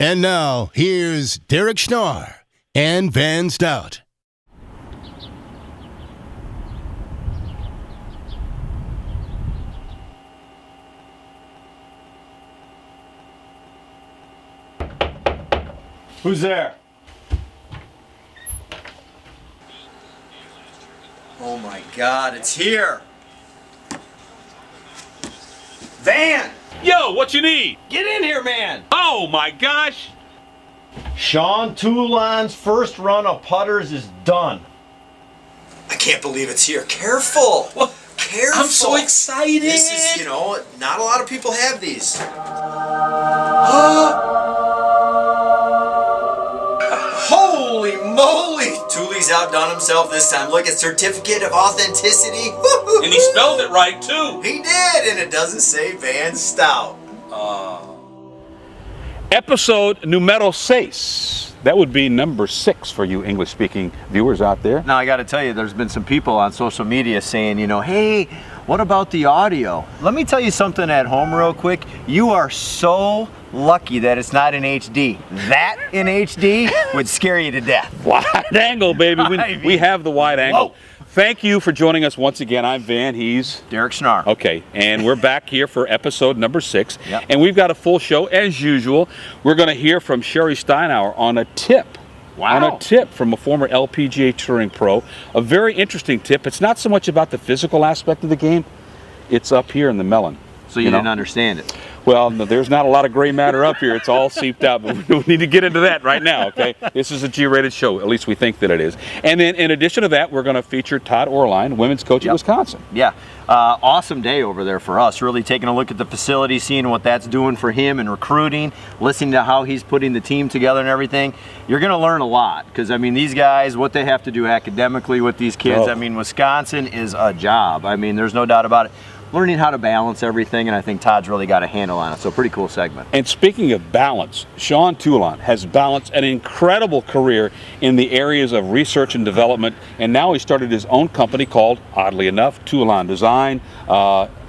And now, here's Derek Schnarr and Van Stout. Who's there? Oh my God, it's here! Van! Yo, what you need? Get in here, man! Oh my gosh! Sean Toulon's first run of putters is done. I can't believe it's here. Careful! Careful! I'm so excited! This is, not a lot of people have these. Holy moly! Tooley's outdone himself this time. Look at certificate of authenticity. And he spelled it right too. He did, and it doesn't say Van Stout. Episode numero 6. That would be number 6 for you English-speaking viewers out there. Now I got to tell you, there's been some people on social media saying, hey, what about the audio? Let me tell you something at home real quick. You are so lucky that it's not in HD. That in HD would scare you to death. Wide angle, baby. We have the wide angle. Whoa. Thank you for joining us once again. I'm Van. He's Derek Schnarr. Okay, and we're back here for episode number 6. Yep. And we've got a full show as usual. We're going to hear from Sherri Steinhauer on a tip. Wow. On a tip from a former LPGA Touring pro. A very interesting tip. It's not so much about the physical aspect of the game. It's up here in the melon. So you didn't understand it. Well, no, there's not a lot of gray matter up here. It's all seeped out, but we don't need to get into that right now, okay? This is a G-rated show. At least we think that it is. And then in addition to that, we're going to feature Todd Oehrlein, women's coach at Wisconsin. Yeah. Awesome day over there for us. Really taking a look at the facility, seeing what that's doing for him in recruiting, listening to how he's putting the team together and everything. You're going to learn a lot because, these guys, what they have to do academically with these kids, Wisconsin is a job. There's no doubt about it. Learning how to balance everything, and I think Todd's really got a handle on it. So pretty cool segment. And speaking of balance, Sean Toulon has balanced an incredible career in the areas of research and development, and now he started his own company called, oddly enough, Toulon Design.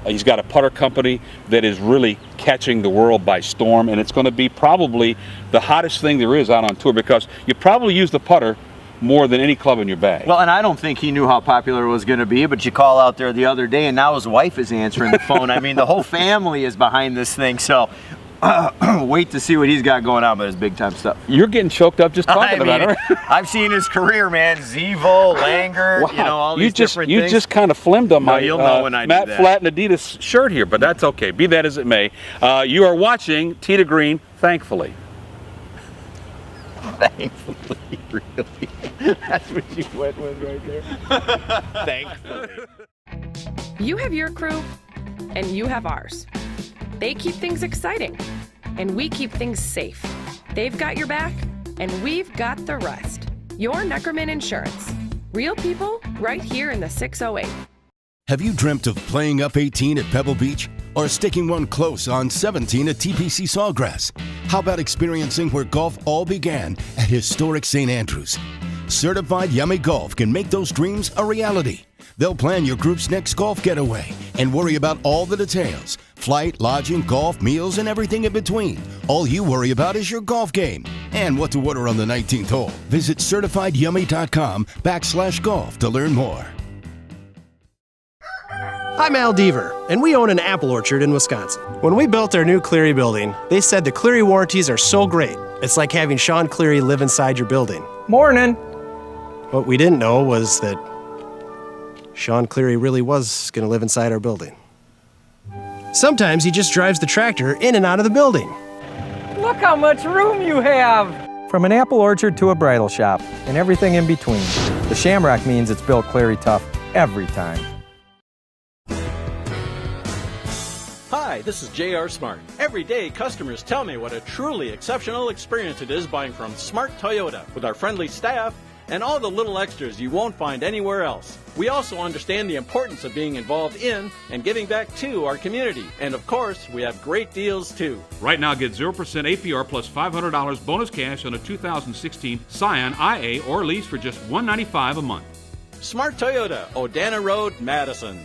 He's got a putter company that is really catching the world by storm, and it's going to be probably the hottest thing there is out on tour because you probably use the putter more than any club in your bag. Well, and I don't think he knew how popular it was going to be, but you call out there the other day, and now his wife is answering the phone. The whole family is behind this thing, so wait to see what he's got going on, but it's big-time stuff. You're getting choked up just talking about it, right? I've seen his career, man. Zevo, Langer, wow. All these different things. You just kind of flimmed on my you'll know when I Matt do that. Flatt and Adidas shirt here, but that's okay. Be that as it may. You are watching Tee to Green, thankfully. Thankfully, really. That's what you went with right there. Thankfully. You have your crew, and you have ours. They keep things exciting, and we keep things safe. They've got your back, and we've got the rest. Your Neckerman Insurance. Real people right here in the 608. Have you dreamt of playing up 18 at Pebble Beach or sticking one close on 17 at TPC Sawgrass? How about experiencing where golf all began at historic St. Andrews? Certified Yummy Golf can make those dreams a reality. They'll plan your group's next golf getaway and worry about all the details. Flight, lodging, golf, meals, and everything in between. All you worry about is your golf game and what to order on the 19th hole. Visit CertifiedYummy.com/golf to learn more. I'm Al Deaver, and we own an apple orchard in Wisconsin. When we built our new Cleary building, they said the Cleary warranties are so great, it's like having Sean Cleary live inside your building. Morning. What we didn't know was that Sean Cleary really was going to live inside our building. Sometimes he just drives the tractor in and out of the building. Look how much room you have! From an apple orchard to a bridal shop, and everything in between. The Shamrock means it's built Cleary tough every time. Hi, this is J.R. Smart. Every day, customers tell me what a truly exceptional experience it is buying from Smart Toyota with our friendly staff and all the little extras you won't find anywhere else. We also understand the importance of being involved in and giving back to our community. And of course, we have great deals too. Right now, get 0% APR plus $500 bonus cash on a 2016 Scion IA or lease for just $195 a month. Smart Toyota, Odana Road, Madison.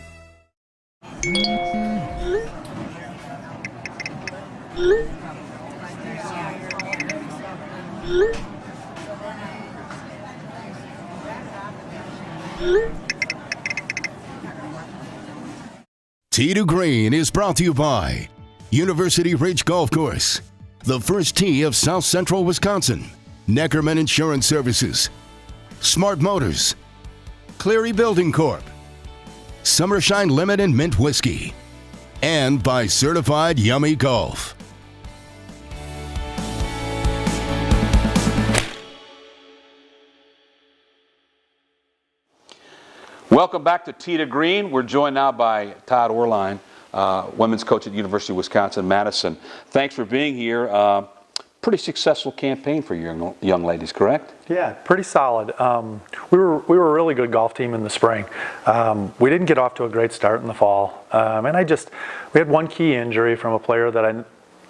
Tee to Green is brought to you by University Ridge Golf Course, the first tee of South Central Wisconsin, Neckerman Insurance Services, Smart Motors, Cleary Building Corp., Summershine Lemon and Mint Whiskey, and by Certified Yummy Golf. Welcome back to Tee to Green. We're joined now by Todd Oehrlein, women's coach at the University of Wisconsin-Madison. Thanks for being here. Pretty successful campaign for your young ladies, correct? Yeah, pretty solid. We were a really good golf team in the spring. We didn't get off to a great start in the fall, and we had one key injury from a player that I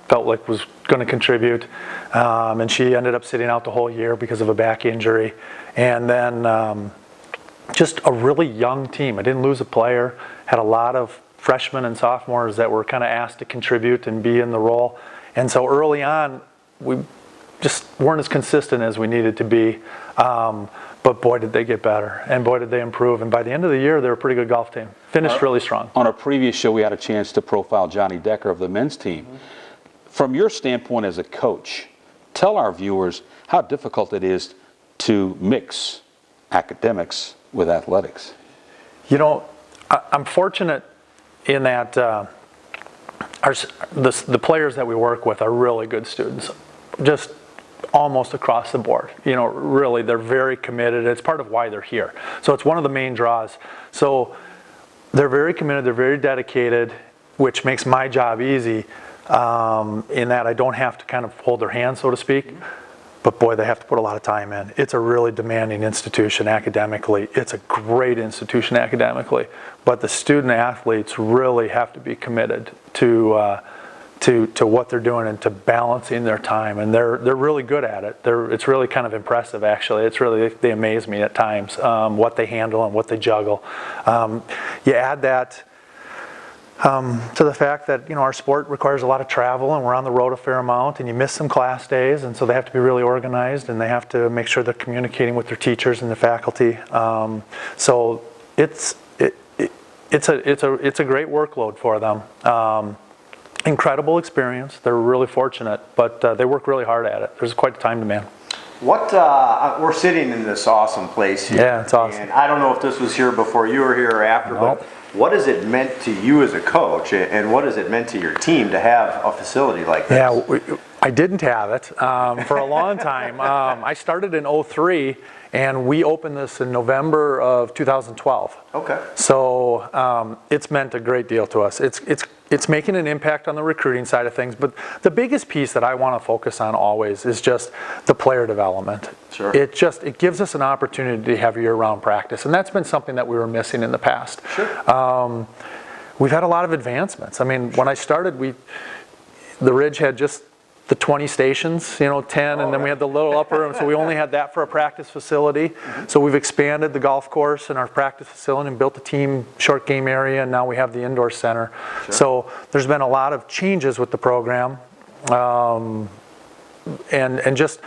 felt like was going to contribute, and she ended up sitting out the whole year because of a back injury. And then just a really young team. I didn't lose a player. Had a lot of freshmen and sophomores that were kind of asked to contribute and be in the role. And so early on, we just weren't as consistent as we needed to be. But boy, did they get better. And boy, did they improve. And by the end of the year, they were a pretty good golf team. Finished really strong. On a previous show, we had a chance to profile Johnny Decker of the men's team. Mm-hmm. From your standpoint as a coach, tell our viewers how difficult it is to mix academics with athletics. You know, I'm fortunate in that the players that we work with are really good students, just almost across the board. You know, really, they're very committed. It's part of why they're here. So it's one of the main draws. So they're very committed, they're very dedicated, which makes my job easy in that I don't have to kind of hold their hand, so to speak. But boy, they have to put a lot of time in. It's a really demanding institution academically. It's a great institution academically. But the student athletes really have to be committed to what they're doing and to balancing their time. And they're really good at it. It's really kind of impressive, actually. They amaze me at times, what they handle and what they juggle. You add that to the fact that, you know, our sport requires a lot of travel and we're on the road a fair amount, and you miss some class days, and so they have to be really organized and they have to make sure they're communicating with their teachers and the faculty. So it's a great workload for them. Incredible experience. They're really fortunate, but they work really hard at it. There's quite a time demand. We're sitting in this awesome place here. Yeah, it's awesome. And I don't know if this was here before you were here or after, but what has it meant to you as a coach, and what has it meant to your team to have a facility like this? Yeah, I didn't have it for a long time. I started in 2003, and we opened this in November of 2012. Okay. So it's meant a great deal to us. It's making an impact on the recruiting side of things, but the biggest piece that I want to focus on always is just the player development. Sure. It gives us an opportunity to have year-round practice, and that's been something that we were missing in the past. Sure. We've had a lot of advancements. I mean, when I started, the Ridge had just the 20 stations, 10, and then we had the little upper room, so we only had that for a practice facility. Mm-hmm. So we've expanded the golf course and our practice facility and built a team short game area, and now we have the indoor center. Sure. So there's been a lot of changes with the program, and just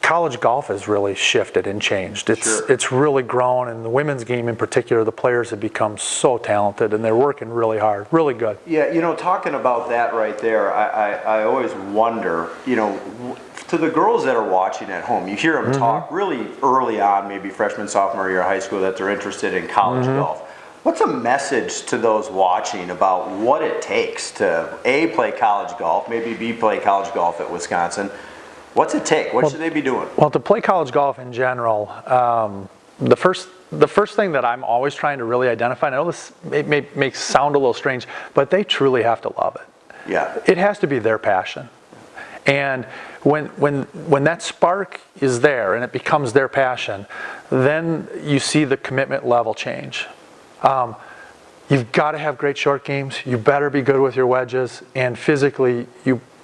college golf has really shifted and changed. It's really grown, and the women's game in particular, the players have become so talented, and they're working really hard, really good. Yeah, talking about that right there, I always wonder, to the girls that are watching at home, you hear them talk really early on, maybe freshman, sophomore year of high school, that they're interested in college golf. What's a message to those watching about what it takes to A, play college golf, maybe B, play college golf at Wisconsin? What's it take? What should they be doing? Well, to play college golf in general, the first thing that I'm always trying to really identify, I know this may sound a little strange, but they truly have to love it. Yeah. It has to be their passion. And when that spark is there and it becomes their passion, then you see the commitment level change. You've got to have great short games. You better be good with your wedges, and physically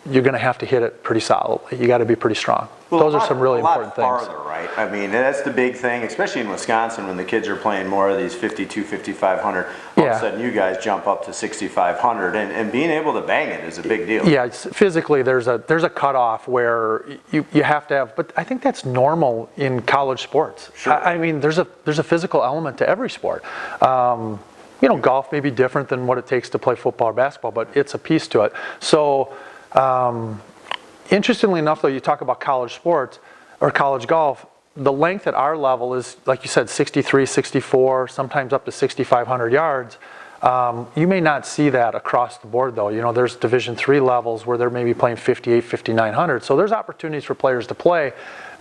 you're going to have to hit it pretty solidly. You got to be pretty strong. Well, those are some really important things. Farther, right? Right. I mean, that's the big thing, especially in Wisconsin when the kids are playing more of these 52, 5,500. All of a sudden, you guys jump up to 6,500, and being able to bang it is a big deal. Yeah, physically, there's a cutoff where you have to have, but I think that's normal in college sports. Sure. I mean, there's a physical element to every sport. Golf may be different than what it takes to play football or basketball, but it's a piece to it. So, interestingly enough, though, you talk about college sports or college golf, the length at our level is, like you said, 63, 64, sometimes up to 6,500 yards. You may not see that across the board, though. There's Division III levels where they're maybe playing 58, 5,900. So there's opportunities for players to play.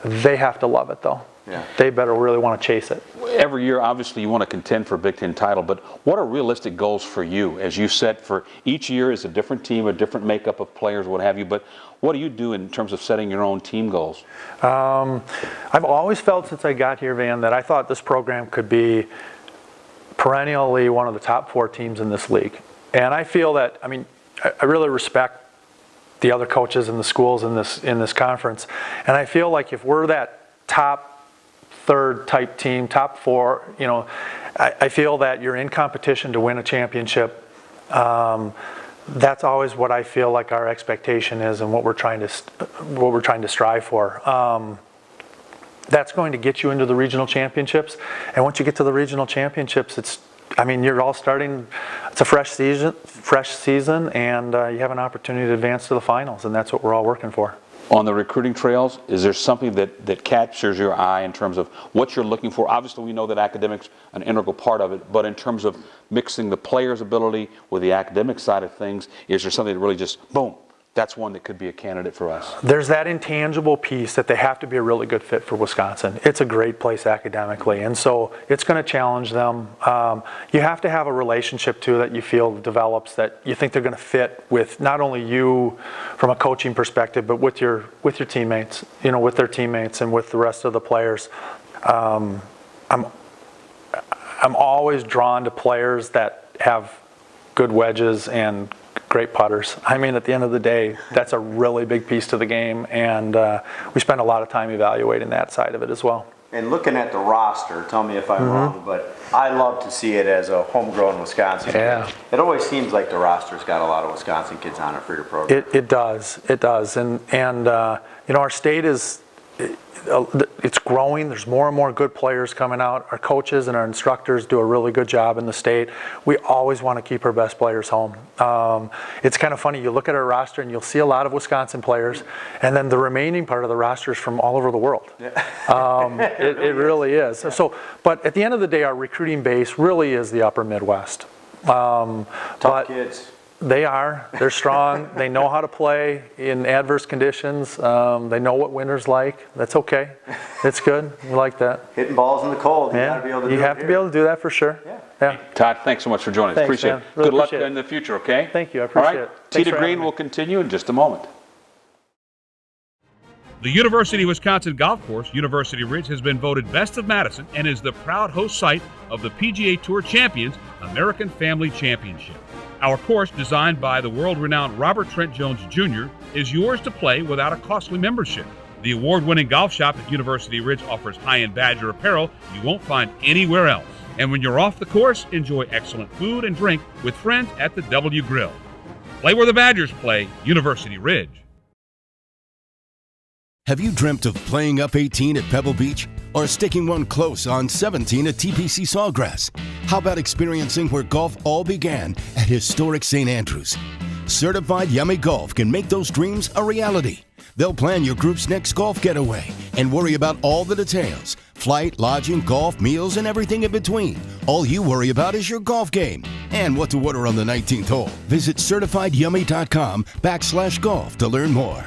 They have to love it, though. Yeah. They better really want to chase it. Every year, obviously, you want to contend for a Big Ten title, but what are realistic goals for you as you set for each year is a different team, a different makeup of players, what have you, but what do you do in terms of setting your own team goals? I've always felt since I got here, Van, that I thought this program could be perennially one of the top 4 teams in this league. And I feel that, I really respect the other coaches and the schools in this conference. And I feel like if we're that top 3rd type team, top 4, I feel that you're in competition to win a championship. That's always what I feel like our expectation is and what we're trying to strive for. That's going to get you into the regional championships, and once you get to the regional championships, you're all starting. It's a fresh season, and you have an opportunity to advance to the finals, and that's what we're all working for. On the recruiting trails, is there something that captures your eye in terms of what you're looking for? Obviously, we know that academics are an integral part of it, but in terms of mixing the player's ability with the academic side of things, is there something that really just, boom, that's one that could be a candidate for us? There's that intangible piece that they have to be a really good fit for Wisconsin. It's a great place academically, and so it's going to challenge them. You have to have a relationship, too, that you feel develops, that you think they're going to fit with not only you from a coaching perspective, but with your teammates, with their teammates and with the rest of the players. I'm always drawn to players that have good wedges and great putters. At the end of the day, that's a really big piece to the game, and we spend a lot of time evaluating that side of it as well. And looking at the roster, tell me if I'm wrong, but I love to see it as a homegrown Wisconsin kid. It always seems like the roster's got a lot of Wisconsin kids on it for your program. It does, and our state is. It's growing. There's more and more good players coming out. Our coaches and our instructors do a really good job in the state. We always want to keep our best players home. It's kind of funny. You look at our roster and you'll see a lot of Wisconsin players, and then the remaining part of the roster is from all over the world. It really is. So, but at the end of the day, our recruiting base really is the upper Midwest. Tough kids. They're strong. They know how to play in adverse conditions. They know what winter's like. That's okay. It's good. We like that. Hitting balls in the cold. You have to be able to do that for sure. Yeah. Todd, thanks so much for joining us. Thanks, appreciate man. it. Really Good luck appreciate it. in the future, okay? Thank you. I appreciate it. Tee to Green will continue in just a moment. The University of Wisconsin Golf Course, University Ridge, has been voted Best of Madison and is the proud host site of the PGA Tour Champions American Family Championship. Our course, designed by the world-renowned Robert Trent Jones Jr., is yours to play without a costly membership. The award-winning golf shop at University Ridge offers high-end Badger apparel you won't find anywhere else. And when you're off the course, enjoy excellent food and drink with friends at the W Grill. Play where the Badgers play, University Ridge. Have you dreamt of playing up 18 at Pebble Beach or sticking one close on 17 at TPC Sawgrass? How about experiencing where golf all began at historic St. Andrews? Certified Yummy Golf can make those dreams a reality. They'll plan your group's next golf getaway and worry about all the details: flight, lodging, golf, meals, and everything in between. All you worry about is your golf game and what to order on the 19th hole. Visit CertifiedYummy.com/golf to learn more.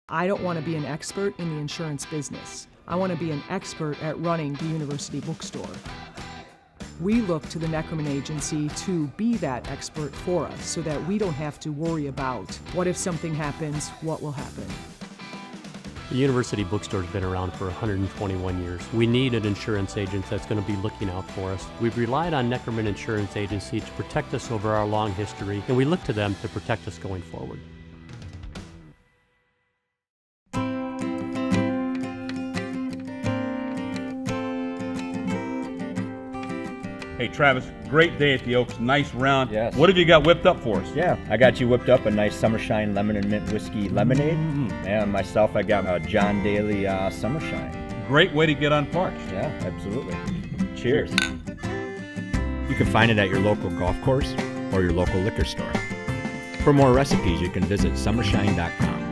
I don't want to be an expert in the insurance business. I want to be an expert at running the university bookstore. We look to the Nakoma Agency to be that expert for us so that we don't have to worry about what if something happens, what will happen. The university bookstore has been around for 121 years. We need an insurance agent that's going to be looking out for us. We've relied on Neckerman Insurance Agency to protect us over our long history, and we look to them to protect us going forward. Hey, Travis, great day at the Oaks. Nice round. Yes. What have you got whipped up for us? Yeah, I got you whipped up a nice Summershine Lemon and Mint Whiskey Lemonade. And myself, I got a John Daly Summershine. Great way to get unparched. Yeah, absolutely. Cheers. You can find it at your local golf course or your local liquor store. For more recipes, you can visit summershine.com.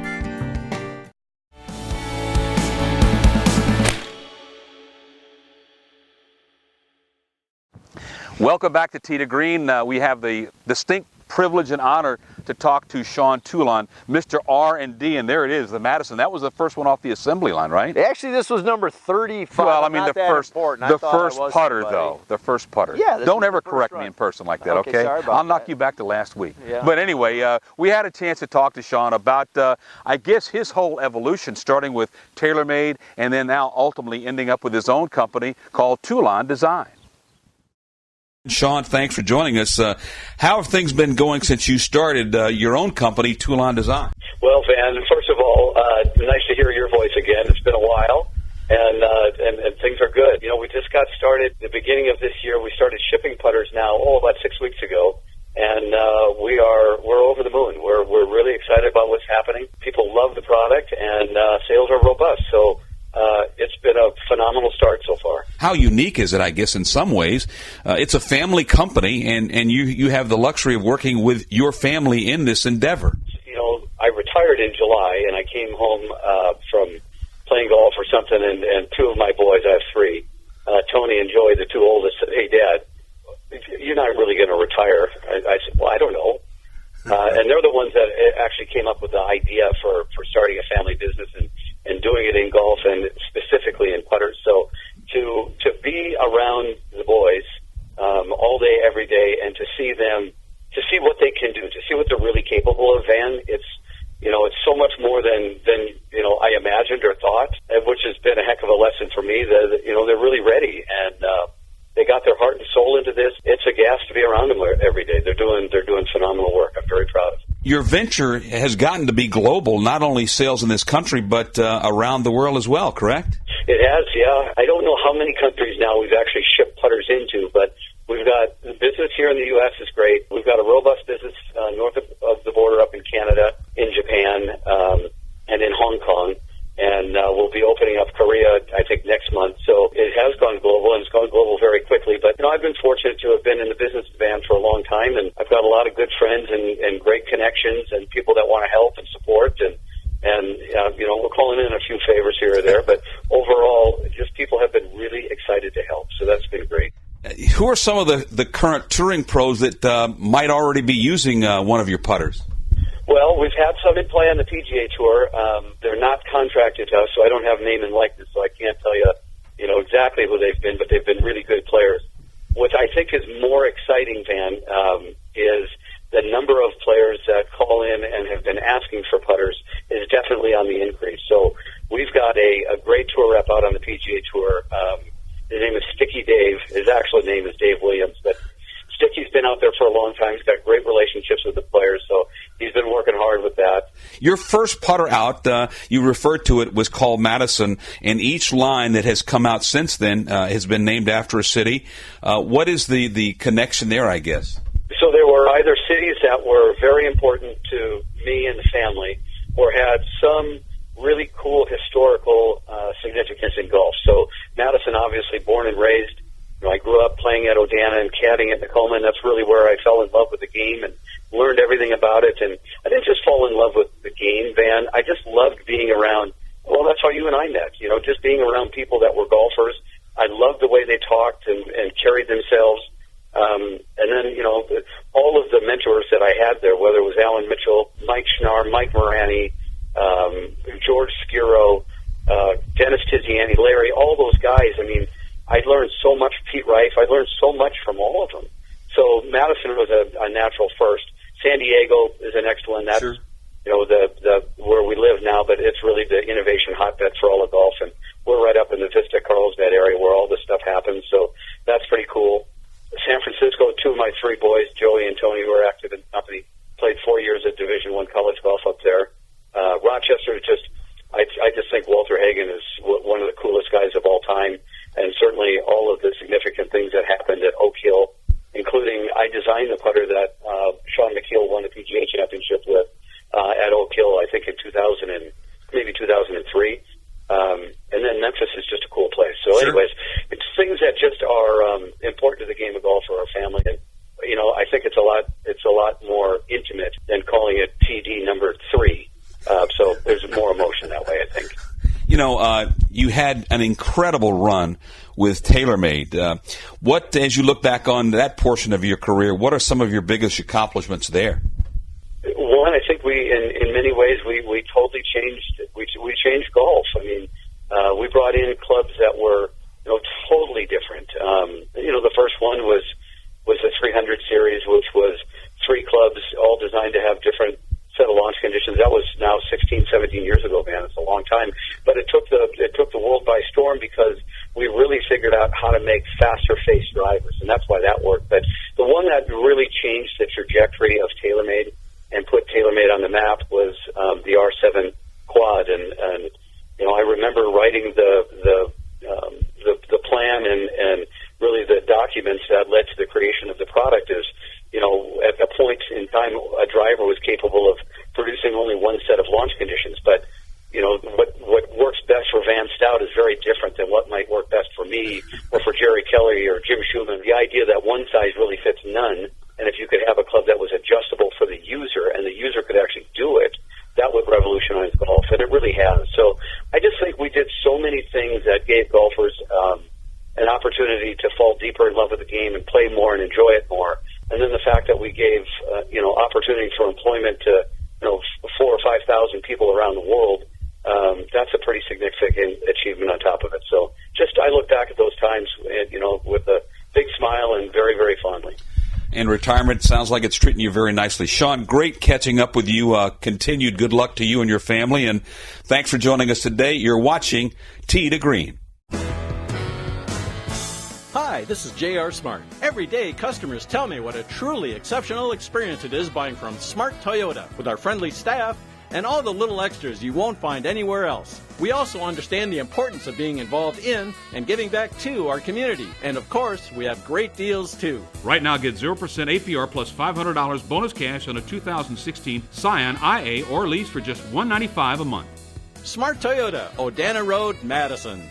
Welcome back to Tee to Green. We have the distinct privilege and honor to talk to Sean Toulon, Mr. R&D, and there it is, the Madison. That was the first one off the assembly line, right? Actually, this was number 35. Well, I mean, the first putter, somebody. though. The first putter. Yeah, don't ever correct me in person like that, okay? Sorry about I'll knock that. you back to last week. Yeah. But anyway, we had a chance to talk to Sean about, I guess, his whole evolution, starting with TaylorMade and then now ultimately ending up with his own company called Toulon Design. Sean, thanks for joining us. How have things been going since you started your own company, Toulon Design? Well, Van, first of all, nice to hear your voice again. It's been a while, and things are good. You know, we just got started the beginning of this year. We started shipping putters now, about 6 weeks ago, and we're over the moon. We're really excited about what's happening. People love the product, and sales are robust. So it's been a phenomenal start so far. How unique is it, I guess, in some ways? It's a family company, and you have the luxury of working with your family in this endeavor. You know, I retired in July, and I came home from playing golf or something, and two of my boys, I have three, Tony and Joey, the two oldest, said, "Hey, Dad, you're not really going to retire." I said, "Well, I don't know." And they're the ones that actually came up with the idea for starting a family business and doing it in golf and specifically in putters. So to be around the boys all day, every day, and to see what they can do, to see what they're really capable of, Van, it's so much more than I imagined or thought, which has been a heck of a lesson for me. That they're really ready, and they got their heart and soul into this. It's a gas to be around them every day. They're doing phenomenal work. I'm very proud of them. Your venture has gotten to be global, not only sales in this country, but around the world as well, correct? It has, yeah. I don't know how many countries now we've actually shipped putters into, but we've got the business here in the U.S. is great. We've got a robust business north of the border up in Canada, in Japan, and in Hong Kong. And we'll be opening up Korea, I think, next month. So it has gone global, and it's gone global very quickly. But, I've been fortunate to have been in the business van for a long time, and I've got a lot of good friends and great connections and people that want to help and support. And we're calling in a few favors here or there. But overall, just people have been really excited to help. So that's been great. Who are some of the current touring pros that might already be using one of your putters? Well, we've had some in play on the PGA Tour. They're not contracted to us, so I don't have name and likeness, so I can't tell you, exactly who they've been, but they've been really good players. What I think is more exciting, Van, is the number of players that call in and have been asking for putters is definitely on the increase. So we've got a great tour rep out on the PGA Tour. His name is Sticky Dave. His actual name is Dave Williams, but Sticky's been out there for a long time. He's got great relationships with the players, so he's been working hard with that. Your first putter out, you referred to it, was called Madison, and each line that has come out since then has been named after a city. What is the connection there, I guess? So there were either cities that were very important to me and the family or had some really cool historical significance in golf. So Madison, obviously born and raised. I grew up playing at Odana and caddying at Nakoma, and that's really where I fell in love with the game and learned everything about it. And I didn't just fall in love with the game, Van. I just loved being around. Well, that's how you and I met, just being around people that were golfers. I loved the way they talked and carried themselves. And then, all of the mentors that I had there, whether it was Alan Mitchell, Mike Schnarr, Mike Morani, George Skiro, Dennis Tiziani, Larry, all those guys, I learned so much. Pete Reif, I learned so much from all of them. So Madison was a natural first. San Diego is the next one. That's sure. The where we live now, but it's really the innovation hotbed for all of golf, and we're right up in the Vista Carlsbad area where all this stuff happens. So that's pretty cool. San Francisco, two of my three boys, Joey and Tony, who are active in the company, played 4 years at Division I college golf up there. Rochester, I just think Walter Hagen is one of the coolest guys of all time. and certainly all of the significant things that happened at Oak Hill, including I designed the putter that Sean McKeel won the PGA Championship with at Oak Hill, I think in 2000 and maybe 2003. And then Memphis is just a cool place. So anyways, it's things that just are important to the game of golf for our family. And, you know, I think it's a lot more intimate than calling it TD number 3. So there's more emotion that way, I think. You know, you had an incredible run with TaylorMade. What, as you look back on that portion of your career, what are some of your biggest accomplishments there? One, I think in many ways, we totally changed. We changed golf. I mean, we brought in clubs that were, you know, totally different. You know, the first one was the 300 series, which was 3 clubs all designed to have different set of launch conditions. That was now 16, 17 years ago, man. It's a long time. But it took the world by storm because we really figured out how to make faster face drivers, and that's why that worked. But the one that really changed the trajectory of TaylorMade and put TaylorMade on the map was the R7 quad. And you know, I remember writing the plan and really the documents that led to the creation of the product. Is, you know, at a point in time, a driver was capable of producing only one set of launch conditions. But, you know, what works best for Van Stout is very different than what might work best for me or for Jerry Kelly or Jim Schumann. The idea that one size really fits none, and if you could have a club that was adjustable for the user and the user could actually do it, that would revolutionize golf, and it really has. So I just think we did so many things that gave golfers an opportunity to fall deeper in love with the game and play more and enjoy it more. And then the fact that we gave, you know, opportunity for employment to, you know, 4,000 or 5,000 people around the world, that's a pretty significant achievement on top of it. So just I look back at those times, you know, with a big smile and very, very fondly. And retirement sounds like it's treating you very nicely. Sean, great catching up with you. Continued good luck to you and your family. And thanks for joining us today. You're watching Tee to Green. Hi, this is J.R. Smart. Every day, customers tell me what a truly exceptional experience it is buying from Smart Toyota with our friendly staff and all the little extras you won't find anywhere else. We also understand the importance of being involved in and giving back to our community. And of course, we have great deals too. Right now, get 0% APR plus $500 bonus cash on a 2016 Scion IA or lease for just $195 a month. Smart Toyota, Odana Road, Madison.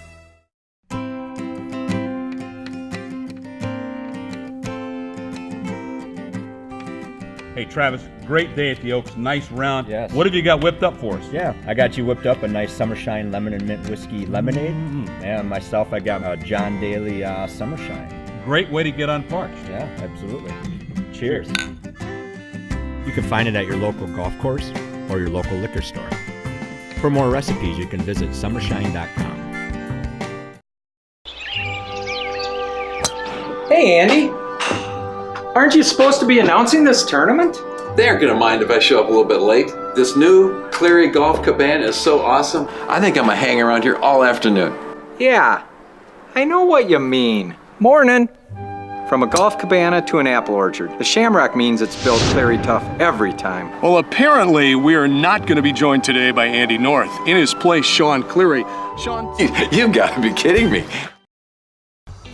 Hey, Travis, great day at the Oaks. Nice round. Yes. What have you got whipped up for us? Yeah, I got you whipped up a nice Summershine Lemon and Mint Whiskey Lemonade. And myself, I got a John Daly Summershine. Great way to get unparched. Yeah, absolutely. Cheers. You can find it at your local golf course or your local liquor store. For more recipes, you can visit summershine.com. Hey, Andy. Aren't you supposed to be announcing this tournament? They aren't going to mind if I show up a little bit late. This new Cleary Golf Cabana is so awesome. I think I'm going to hang around here all afternoon. Yeah, I know what you mean. Morning. From a golf cabana to an apple orchard, the Shamrock means it's built Cleary tough every time. Well, apparently we are not going to be joined today by Andy North. In his place, Sean Cleary. Sean, you've got to be kidding me.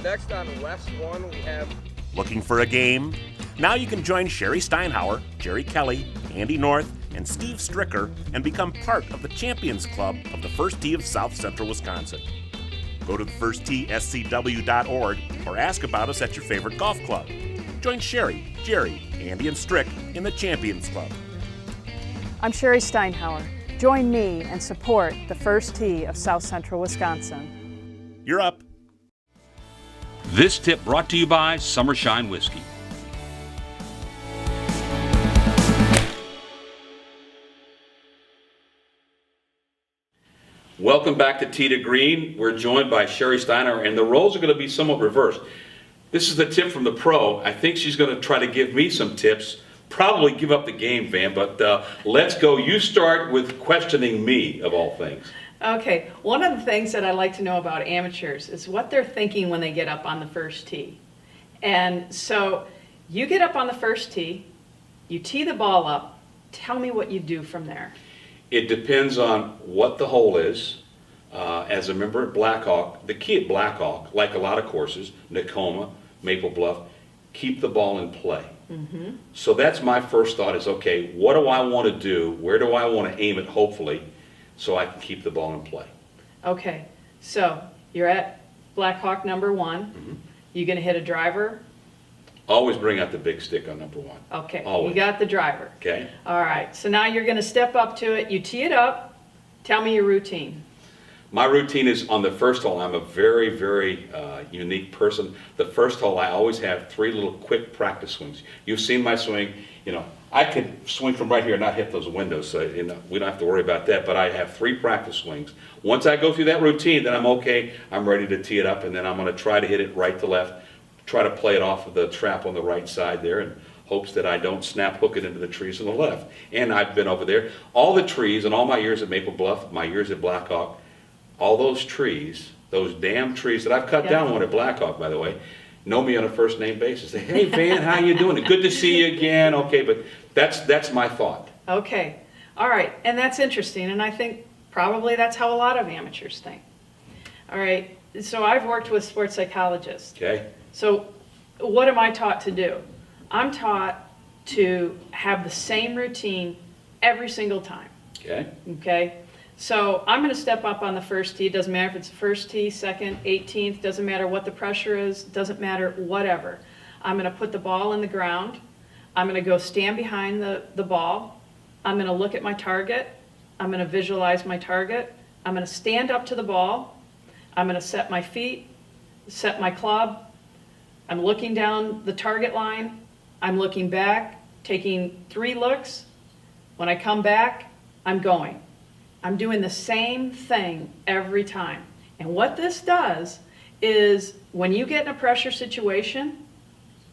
Next on West 1, we have... Looking for a game? Now you can join Sherri Steinhauer, Jerry Kelly, Andy North, and Steve Stricker and become part of the Champions Club of the First Tee of South Central Wisconsin. Go to thefirsttee.scw.org or ask about us at your favorite golf club. Join Sherri, Jerry, Andy, and Strick in the Champions Club. I'm Sherri Steinhauer. Join me and support the First Tee of South Central Wisconsin. You're up. This tip brought to you by Summershine Whiskey. Welcome back to Tee to Green. We're joined by Sherri Steinhauer, and the roles are going to be somewhat reversed. This is the tip from the pro. I think she's going to try to give me some tips. Probably give up the game, Van, but let's go. You start with questioning me, of all things. Okay, one of the things that I like to know about amateurs is what they're thinking when they get up on the first tee. And so you get up on the first tee, you tee the ball up, tell me what you do from there. It depends on what the hole is, as a member at Blackhawk, the key at Blackhawk, like a lot of courses, Nakoma, Maple Bluff, keep the ball in play. So that's my first thought is, okay, what do I want to do? Where do I want to aim it, hopefully, so I can keep the ball in play? Okay, so you're at Blackhawk number 1. You going to hit a driver? Always bring out the big stick on number 1. Okay, Always. you got the driver. Okay. All right, so now you're going to step up to it. You tee it up. Tell me your routine. My routine is on the first hole. I'm a very, very unique person. The first hole, I always have 3 little quick practice swings. You've seen my swing. You know, I could swing from right here and not hit those windows, so we don't have to worry about that. But I have 3 practice swings. Once I go through that routine, then I'm okay. I'm ready to tee it up, and then I'm going to try to hit it right to left, try to play it off of the trap on the right side there, and hopes that I don't snap hook it into the trees on the left. And I've been over there. All the trees, and all my years at Maple Bluff, my years at Blackhawk, all those trees, those damn trees that I've cut down one at Blackhawk, by the way, know me on a first name basis. Say, hey Van, how you doing? Good to see you again. Okay, but that's my thought. Okay, all right, and that's interesting, and I think probably that's how a lot of amateurs think. All right, so I've worked with sports psychologists. Okay. So what am I taught to do? I'm taught to have the same routine every single time. Okay. Okay. So I'm going to step up on the first tee. It doesn't matter if it's the first tee, second, 18th, doesn't matter what the pressure is, doesn't matter whatever. I'm going to put the ball in the ground. I'm going to go stand behind the ball. I'm going to look at my target. I'm going to visualize my target. I'm going to stand up to the ball. I'm going to set my feet, set my club. I'm looking down the target line. I'm looking back, taking 3 looks. When I come back, I'm going. I'm doing the same thing every time. And what this does is when you get in a pressure situation,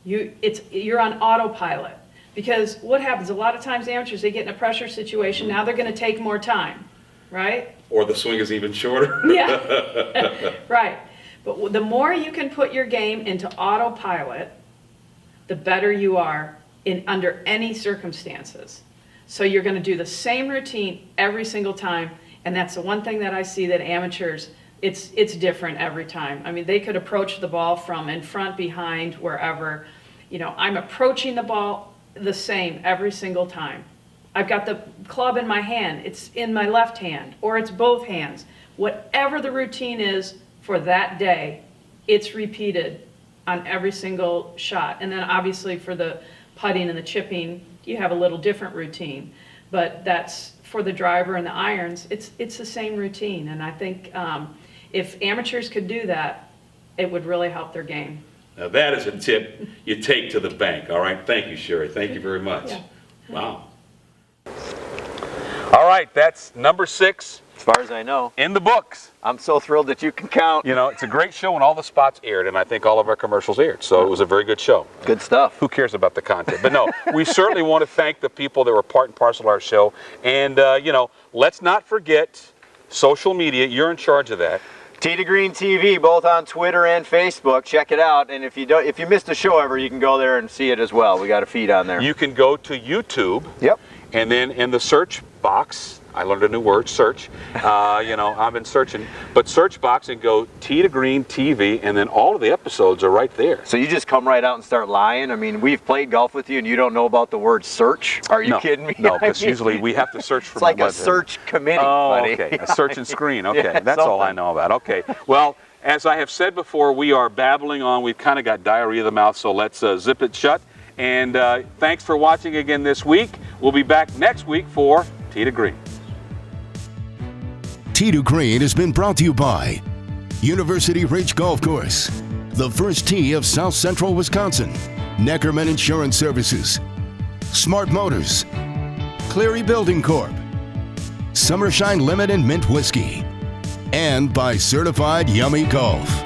you're on autopilot. Because what happens, a lot of times amateurs, they get in a pressure situation, now they're going to take more time, right? Or the swing is even shorter. Yeah, right. But the more you can put your game into autopilot, the better you are under any circumstances. So you're going to do the same routine every single time, and that's the one thing that I see that amateurs, it's different every time. I mean, they could approach the ball from in front, behind, wherever. You know, I'm approaching the ball the same every single time. I've got the club in my hand, it's in my left hand, or it's both hands. Whatever the routine is for that day, it's repeated on every single shot. And then obviously for the putting and the chipping, you have a little different routine, but that's for the driver and the irons, it's the same routine. And I think if amateurs could do that, it would really help their game. Now that is a tip you take to the bank. All right, thank you, Sherri. Thank you very much. Yeah. Wow. All right, that's number 6. As far as I know. In the books. I'm so thrilled that you can count. You know, it's a great show, and all the spots aired, and I think all of our commercials aired, so it was a very good show. Good stuff. Who cares about the content? But no, we certainly want to thank the people that were part and parcel of our show, and you know, let's not forget social media. You're in charge of that. Tee to Green TV, both on Twitter and Facebook. Check it out, and if you missed a show ever, you can go there and see it as well. We got a feed on there. You can go to YouTube. Yep. And then in the search box, I learned a new word, search. You know, I've been searching, but search box and go Tee to Green TV, and then all of the episodes are right there. So you just come right out and start lying? I mean, we've played golf with you, and you don't know about the word search? Are you kidding me? No, because usually we have to search for. It's like a search committee, buddy. Okay, a search and screen. Okay, Yeah, that's all I know about. Okay, well, as I have said before, we are babbling on. We've kind of got diarrhea of the mouth, so let's zip it shut. And thanks for watching again this week. We'll be back next week for Tee to Green. Tee to Green has been brought to you by University Ridge Golf Course, the first tee of South Central Wisconsin, Neckerman Insurance Services, Smart Motors, Cleary Building Corp., Summershine Lemon and Mint Whiskey, and by Certified Yummy Golf.